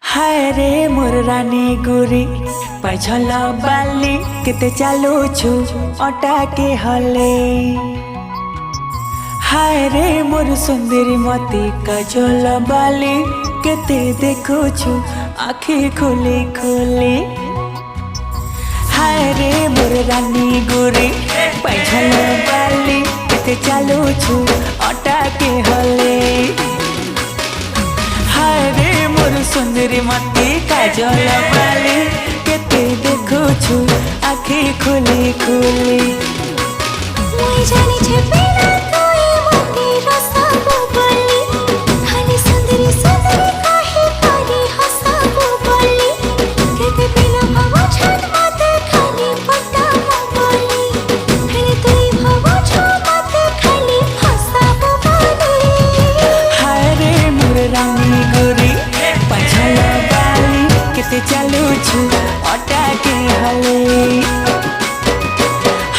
हाय रे मोर रानी गोरी पैछल बाली केते चालू छु अटा के हले। हाय रे मोर सुंदरी मती काजल बाली केते देखो छु आखी खोली खोली। हाय रे मोर रानी गोरी पैछल बाली केते चालू छु अटा के हले। हाय रे मोर सुंदरी मती काजल बाली केते देखो छु आखी खोली खोली। मुई जानी छे बिना कोई मोती रसाबो बोली खाली सुंदरी सुंदरी काहे करी हसाबो बोली केते बिना भव छन मते खाली पटाबो बोली खाली तुई भव छ मते खाली हसाबो बोली। हाय रे मोर रानी गोरी पैछल बाली केते चालू छु अटा के हले।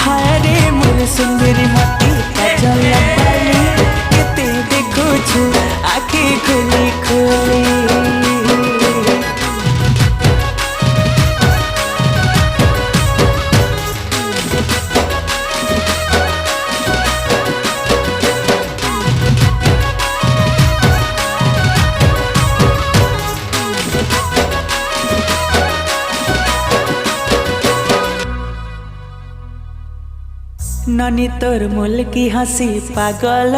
हाय रे मोर सुंदरी मती काजल बाली केते देखो छु आखी खोली खोली। ननी तोर मुल की हंसी पागल